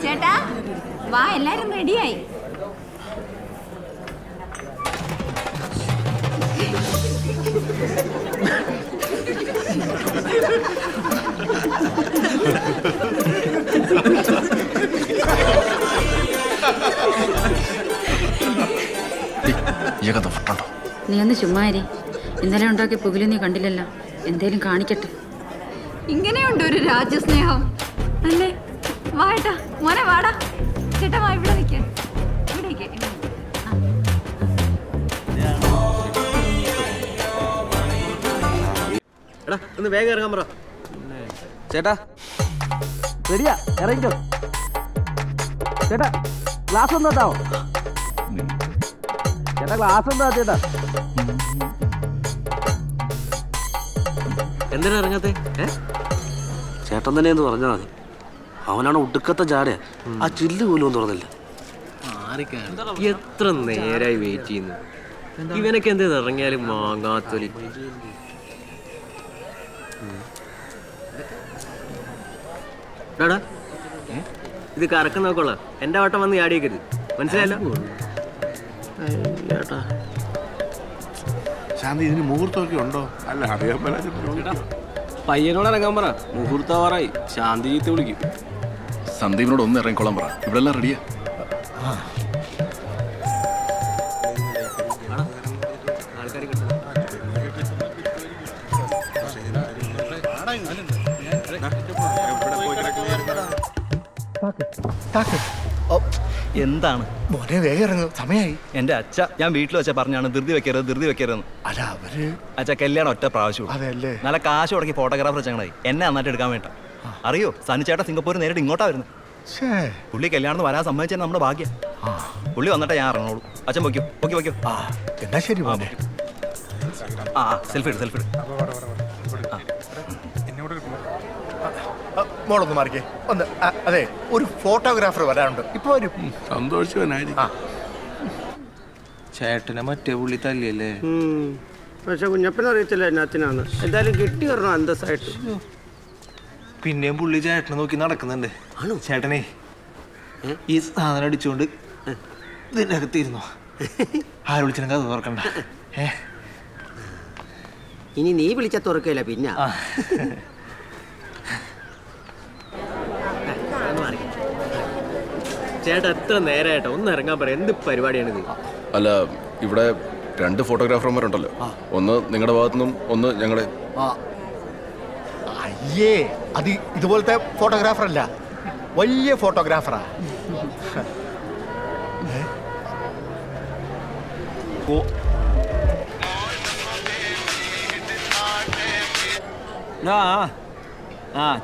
ചേട്ടാ വാ, എല്ലാരും റെഡിയായി. നീ ഒന്ന് ചുമ്മാരി. ഇന്നലെ ഉണ്ടാക്കിയ പുകില് നീ കണ്ടില്ലല്ലോ. എന്തേലും കാണിക്കട്ടെ. ഇങ്ങനെയുണ്ട് ഒരു രാജ്യസ്നേഹം അല്ലേ? വാട്ടാ മോനെ, വാടാ. ചേട്ടാ വാ, ഇവിടെ നിൽക്കാൻ. ഒന്ന് വേഗം ഇറങ്ങാൻ പറ ചേട്ടാ. റെഡിയാ, ഇറങ്ങിക്കോ ചേട്ടാ. ഗ്ലാസ് ഒന്ന് തട്ടാവോ ചേട്ടാ? ഗ്ലാസ് എന്താ ചേട്ടാ? എന്തിനാ ഇറങ്ങാത്തെ? ചേട്ടൻ തന്നെയെന്ന് പറഞ്ഞാൽ മതി. അവനാണ് ഒടുക്കത്തെ ജാട. ആ ചില്ല് പോലും തുറന്നില്ല. എത്ര നേരായി വെയിറ്റ് ചെയ്യുന്നു. ഇവനൊക്കെ എന്ത് ഇറങ്ങിയാലും മാങ്ങാത്തൊലി. ടാ, ഇത് കറക്കം നോക്കോളാം. എന്റെ വട്ടം വന്ന് ചാടിയേക്കരുത്, മനസ്സിലായല്ലോ? ശാന്തി, ഇതിന് മുഹൂർത്തമൊക്കെ ഉണ്ടോ? അല്ല, അറിയാൻ പയ്യനോട് ഇറങ്ങാൻ പറ. മുഹൂർത്താവാറായി. ശാന്തി ചീത്ത വിളിക്കും. സന്ദീപിനോട് ഒന്ന് ഇറങ്ങിക്കോളാൻ പറ. ഇവിടെ എല്ലാം റെഡിയാ. എന്താണ് മോനെ, വേഗം ഇറങ്ങും, സമയമായി. എന്റെ അച്ഛ, ഞാൻ വീട്ടിൽ വെച്ചാ പറഞ്ഞാണ് ധൃതി വെക്കരുത്. അല്ല, അവര് അച്ഛ കല്യാണം ഒറ്റ പ്രാവശ്യം. അതെല്ലേ? നല്ല കാശ് മുടക്കി ഫോട്ടോഗ്രാഫർ ചങ്ങനായി എന്നെ നന്നായിട്ട് എടുക്കാൻ വേണ്ട. അറിയോ, സനിച്ചേട്ടൻ സിംഗപ്പൂർ നേരിട്ട് ഇങ്ങോട്ടാ വരുന്നത്. പുള്ളി കല്യാണം വരാൻ സമ്മതിച്ചാൽ നമ്മുടെ ഭാഗ്യം. പുള്ളി വന്നിട്ടേ ഞാൻ ഇറങ്ങുള്ളൂ. അച്ഛൻ പൊയ്ക്കോ. എന്നാ ശരി മോനെ. സെൽഫി ഇട്. മോളൊന്ന് മാറിക്കേ ഒന്ന്. അതെ, ഒരു ഫോട്ടോഗ്രാഫർ വരാനുണ്ട്. ഇപ്പൊ വരും. സന്തോഷവനായിരിക്കും. ചേട്ടനെ മറ്റേ പുള്ളി തല്ലിയല്ലേ? പക്ഷെ കുഞ്ഞപ്പനറിയത്തില്ല എന്നാത്തിനാന്ന്. എന്തായാലും കിട്ടി വരണം അന്തസ്സായിട്ട്. പിന്നെയും പുള്ളി ചേട്ടനെ നോക്കി നടക്കുന്നുണ്ട്. ചേട്ടനെ ഈ സാധനം അടിച്ചുകൊണ്ട് ഇതിൻ്റെ അകത്തിരുന്നോ? ആര് വിളിച്ചാലും അത് തുറക്കണ്ട. ഇനി നീ വിളിച്ച തുറക്കില്ല. പിന്നെ ചേട്ടാ, എത്ര നേരമായിട്ടോ? ഒന്ന് ഇറങ്ങാൻ പറയാം. എന്ത് പരിപാടിയാണിത്? അല്ല, ഇവിടെ 2 ഫോട്ടോഗ്രാഫർമാരുണ്ടല്ലോ. ഒന്ന് നിങ്ങളുടെ ഭാഗത്തുനിന്നും ഒന്ന് ഞങ്ങളുടെ. അയ്യേ, അത് ഇതുപോലത്തെ ഫോട്ടോഗ്രാഫർ അല്ല, വലിയ ഫോട്ടോഗ്രാഫറാ.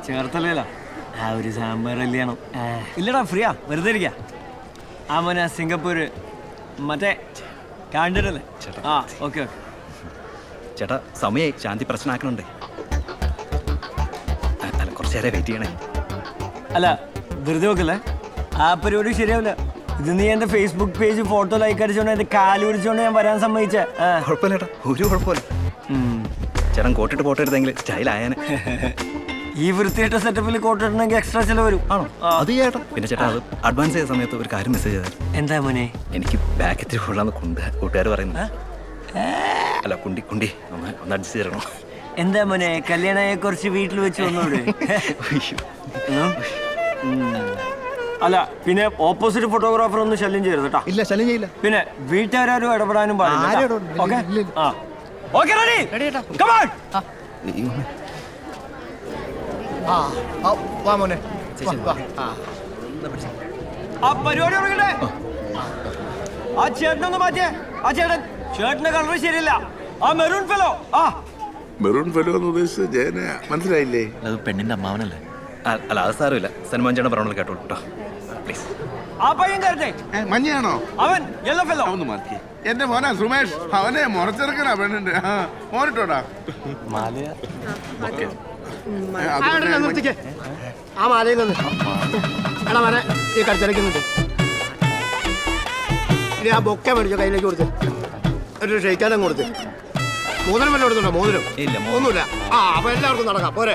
ചേർത്തല്ല ഒരു സാമ്പാർ കല്യാണം. ഇല്ലടാ, ഫ്രീയാ, വെറുതെ ഇരിക്കാ. മോനെ സിംഗപ്പൂര് മറ്റേ കാണ്ടിട്ടല്ലേ? ഓക്കെ. ചേട്ടാ, സമയായി. ശാന്തി പ്രശ്നമാക്കണുണ്ട്. അല്ല, കുറച്ച് നേരം വെയിറ്റ് ചെയ്യണേ. അല്ല, വെറുതെ നോക്കല്ലേ, ആ പരിപാടി ശരിയാവില്ല. ഇത് നീ എന്റെ ഫേസ്ബുക്ക് പേജ് ഫോട്ടോ ലൈക്ക് അടിച്ചോണ്ട് എന്റെ കാല് പിടിച്ചോണ്ട് ഞാൻ വരാൻ സമ്മതിച്ചേ. കുഴപ്പമില്ല ചേട്ടാ, ഒരു കുഴപ്പമില്ല. ചേട്ടൻ കോട്ടിട്ട് ഫോട്ടോ എടുത്തെങ്കിൽ സ്റ്റൈലായനെ. ഈ വൃത്തിയായിട്ട സെറ്റപ്പിൽ കോട്ടിട്ടുണ്ടെങ്കിൽ എക്സ്ട്രാ ചിലവ് വരും. ആണോ? അത് ചേട്ടാ. പിന്നെ ചേട്ടാ, അത് അഡ്വാൻസ് ചെയ്ത സമയത്ത് ഒരു കാര്യം മെസ്സേജ് ചെയ്തായിരുന്നു. എന്താ മോനെ? എനിക്ക് ബാക്ക് ഇത്തിരി കൊള്ളാന്ന് കൂട്ടുകാർ പറയുന്നത്. അല്ല, കുണ്ടി ഒന്ന് അഡ്ജസ്റ്റ് ചെയ്യണോ? എന്താ മോനെ, കല്യാണയെ കുറിച്ച് വീട്ടിൽ വെച്ച് വന്നോട്. അല്ല, പിന്നെ ഓപ്പോസിറ്റ് ഫോട്ടോഗ്രാഫർ ഒന്നും ശല്യം ചെയ്യരുത് കേട്ടോ. ഇല്ല, ശല്യം ചെയ്യില്ല. പിന്നെ വീട്ടുകാരും ഇടപെടാനും പാടില്ല. Okay, ready? Come on. വാ മോനെ. ആ പരിപാടി തുടങ്ങട്ടെ. ആ ചേട്ടനൊന്ന് മാറ്റിയേ. ആ ചേട്ടന്റെ കളർ ശരിയല്ല. ആ മെറൂൺ ഫെലോ. മെറൂൺ ഫെലോ എന്ന് ഉദ്ദേശിച്ചത് ജയനയാ, മനസ്സിലായില്ലേ? അത് പെണ്ണിന്റെ അമ്മാവനല്ലേ? അല്ല, അത് സാരമില്ല. സൽമാൻ ചേട്ടൻ പറഞ്ഞോളൂ, കേട്ടോളൂ കേട്ടോ, പ്ലീസ്. ആ പയ്യൻ കയറട്ടെ. മഞ്ഞയാണോ? അവൻ യെല്ലോ ഫെലോ. ഒന്ന് മാറ്റി. എന്റെ മോനാ സുമേഷ്. അവനെ മുറച്ചെറുക്കനാ പെണ്ണിന്റെ. മോനിട്ടോടാ. ആ മാലയിൽ നിന്ന് എടാ മനെ ഈ കടിച്ചടയ്ക്കുന്നുണ്ട്. ഇനി ആ ബൊക്കെ മേടിച്ചോ, കയ്യിലേക്ക് കൊടുത്ത് ഒരു ഷെയ്ക്കാനും കൊടുത്ത്. മോതിരം വല്ല കൊടുത്തുണ്ടോ? മോതിരം ഇല്ല, ഒന്നുമില്ല. അപ്പൊ എല്ലാവർക്കും നടക്കാം പോരെ.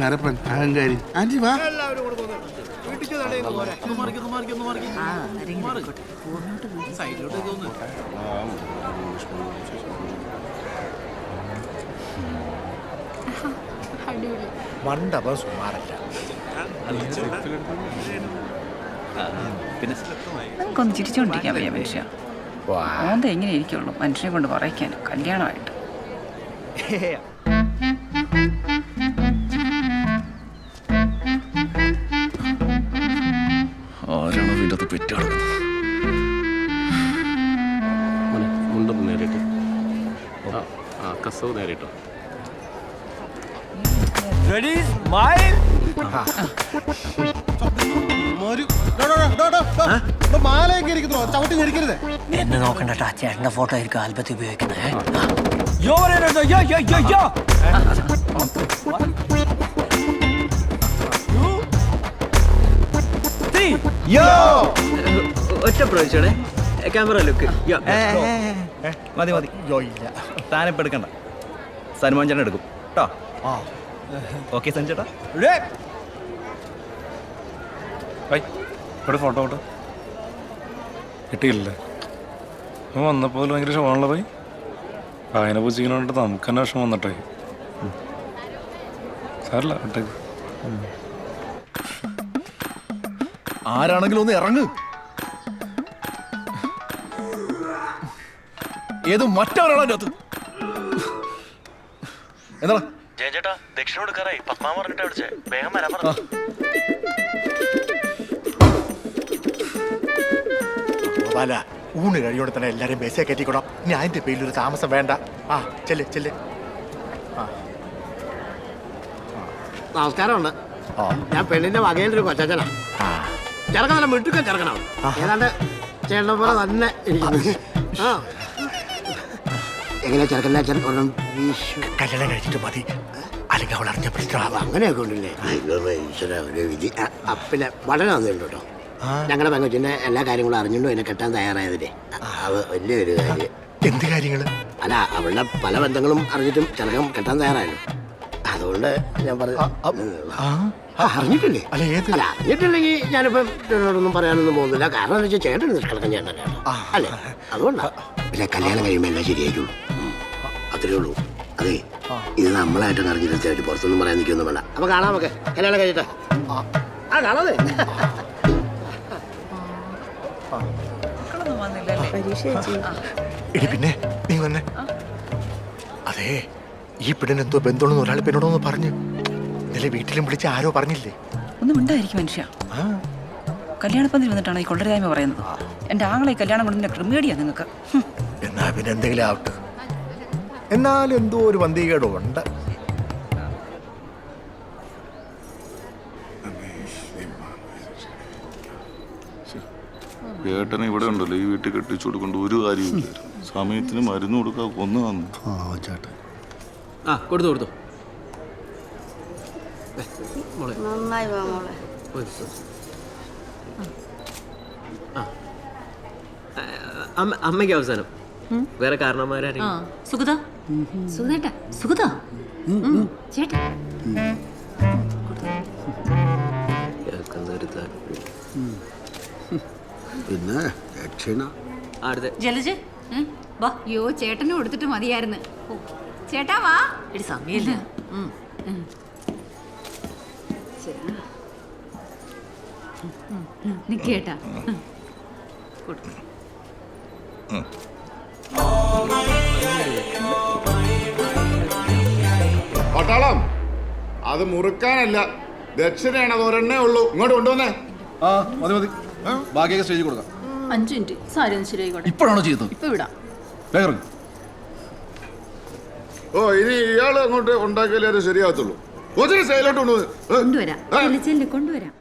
നരപ്പൻ അഹങ്കാരി. ആന്റി വാ. എല്ലാവരും കൂടെ മണ്ടപ്പം സുമാരല്ല. പിന്നെ നമുക്കൊന്ന് ചിരിച്ചുകൊണ്ടിരിക്കാൻ വയ്യ മനുഷ്യ. ഓന്ത എങ്ങനെ ഇരിക്കുള്ളൂ മനുഷ്യനെ കൊണ്ട് പറയിക്കാൻ കല്യാണമായിട്ട്. ആരാണ് അതിൻ്റെ അത് പെറ്റാടുന്നത്? മുണ്ടൊന്ന് നേരിട്ട് കസവ് നേരിട്ടോ. Ready? Smile. മാലയൊക്കെ ഇരിക്കുന്നു, ചവിട്ടി ഞെരിക്കരുത്. എന്നെ നോക്കണ്ട ചേട്ടന്റെ ഫോട്ടോ ആയിരിക്കും ആൽബത്തിൽ ഉപയോഗിക്കുന്നത്. Yo. ഒറ്റ പ്രാവശ്യമാണ് ക്യാമറ ലുക്ക്. മതി മതി. ഇല്ല. താനിപ്പോൾ എടുക്കണ്ട, സൽമാൻ ചേട്ടൻ എടുക്കും കേട്ടോ. ഓക്കെ സഞ്ജു ചേട്ടാ. ഇവിടെ ഫോട്ടോ ഫോട്ടോ കിട്ടിയില്ലേ? വന്നപ്പോൾ ഭയങ്കര ഷോണുള്ള പോയി വായന പൂച്ചിക്കണോണ്ട് നമുക്ക് തന്നെ വിഷമം വന്നിട്ടേ. സാറില്ല വിട്ടേക്ക്. ആരാണെങ്കിലും ഒന്ന് ഇറങ്ങ്. ഏത് മറ്റവരാണോ അതിൻ്റെ അകത്ത്? എന്താ ചേട്ടാ ദക്ഷിണ കൊടുക്കാറായി. പത്മാ പറഞ്ഞിട്ടാ വിളിച്ചേ, വേഗം വരാൻ പറഞ്ഞു. അല്ല, ഊണ് കഴിയോടെ തന്നെ എല്ലാരെയും ബസ്സേ കയറ്റിക്കൊടാം. ഇനി അതിന്റെ പേരിൽ ഒരു താമസം വേണ്ട. ആ ചെല്ല് ചെല്ല്. നമസ്കാരമുണ്ട്. ഞാൻ പെണ്ണിന്റെ വകയിലൊരു കൊച്ചനാ. ചെറുക്കൻ നല്ല മിട്ടുക്ക ചെറുക്കനാണ്. ഏതാണ്ട് ചേട്ടനെ പോലെ തന്നെ ഇരിക്കുന്നു. ആ എങ്ങനെയാ ചെറുക്കൻ്റെ അച്ഛൻ ഒരെണ്ണം കല്യാണം കഴിച്ചിട്ട് മതി, അല്ലെങ്കിൽ അവൾ അറിഞ്ഞ പ്രശ്നമാവാം. അങ്ങനെയൊക്കെ ഉണ്ടല്ലേ? ഈശ്വര ഒരു വിധി. പിന്നെ വളരെ നന്ദിയുണ്ട് കേട്ടോ. ഞങ്ങളുടെ പെങ്കൊച്ചിന്റെ എല്ലാ കാര്യങ്ങളും അറിഞ്ഞുകൊണ്ടും എന്നെ കെട്ടാൻ തയ്യാറായതില്ലേ, അത് വലിയൊരു കാര്യം. എന്ത് കാര്യങ്ങള്? അല്ല, അവളുടെ പല ബന്ധങ്ങളും അറിഞ്ഞിട്ടും ചെറുക്കൻ കെട്ടാൻ തയ്യാറായല്ലോ. അതുകൊണ്ട് ഞാൻ പറഞ്ഞു. അറിഞ്ഞിട്ടില്ലേ? അല്ല അറിഞ്ഞിട്ടില്ലെങ്കിൽ ഞാനിപ്പം ചേട്ടനോടൊന്നും പറയാനൊന്നും പോകുന്നില്ല. കാരണം എന്താ വെച്ചാൽ ചേട്ടൻ നിഷ്കളക്കം ചേട്ടനല്ലേ അല്ലേ? അതുകൊണ്ടാ. പിന്നെ കല്യാണം കഴിയുമ്പോൾ എല്ലാം ശരിയായിട്ടുള്ളൂ, അത്രേ ഉള്ളൂ. അതെ, ഇത് നമ്മളായിട്ട് അറിഞ്ഞിട്ട് പുറത്തൊന്നും പറയാൻ നിൽക്കൊന്നും വേണ്ട. അപ്പൊ കാണാം, നമുക്ക് കല്യാണം കഴിച്ചിട്ട് കാണാതെ. എടി പിന്നെ നീ വന്നെ. അതെ, ഈ പെണ്ണിന് എന്തോ ബന്ധമുണ്ടെന്ന് ഒരാൾ പെണ്ണോടൊന്ന് പറഞ്ഞു. ഇന്നലെ വീട്ടിലും വിളിച്ച് ആരോ പറഞ്ഞില്ലേ? ഒന്നും ഉണ്ടായിരിക്കും മനുഷ്യ. കല്യാണപ്പന്തിൽ വന്നിട്ടാണ് ഈ കൊള്ളരായ്മ പറയുന്നത്. എൻ്റെ ആങ്ങളെ കല്യാണം കൊണ്ടതിൻ്റെ ക്രിമേഡിയാ നിങ്ങൾക്ക്. എന്നാ പിന്നെ എന്തെങ്കിലും ആവട്ടെ. എന്നാലും എന്തോ ഒരു വന്തികേടും ഉണ്ട്. ഏട്ടനെ ഇവിടെ ഉണ്ടല്ലോ, ഈ വീട്ടിൽ കെട്ടിച്ചു കൊടുക്കൊണ്ട് ഒരു കാര്യമില്ല. സമയത്തിന് മരുന്ന് കൊടുക്കാൻ കൊന്നു വന്നു. ചേട്ടൻ കൊടുത്തു നന്നായി വാ മോളെ. അമ്മയ്ക്ക് അവസാനം വേറെ കാരണന്മാരാരെയും? സുഗത സുഗതേട്ടാ, സുഗത ചേട്ടാ. പിന്നെ ദക്ഷിണ ജലജ വാ. അയ്യോ, ചേട്ടനും കൊടുത്തിട്ട് മതിയായിരുന്നു. ചേട്ടാ വാ. ഒരു സമയമില്ല. നിക്കേട്ടാ. പട്ടാളം, അത് മുറുക്കാനല്ല, ദക്ഷിണയാണ്. അത് ഒരെണ്ണേ ഉള്ളൂ. ഇങ്ങോട്ട് കൊണ്ടുവന്നേ. ആ മതി മതി, ബാക്കിയൊക്കെ സ്റ്റേജിൽ കൊടുക്കാം. 5 മിനിറ്റ് സാരി ഒന്ന് ശരിയായിക്കോട്ടെ. ഇപ്പോഴാണോ ചെയ്തത്? ഇപ്പൊ വിടാം. ഓ, ഇനി ഇയാൾ അങ്ങോട്ട് ഉണ്ടാക്കിയാലേ അത് ശരിയാകത്തുള്ളൂ. കൊച്ചിന് സ്റ്റൈലോട്ട് കൊണ്ടുവന്ന് കൊണ്ടുവരാം. കൊണ്ടുവരാം.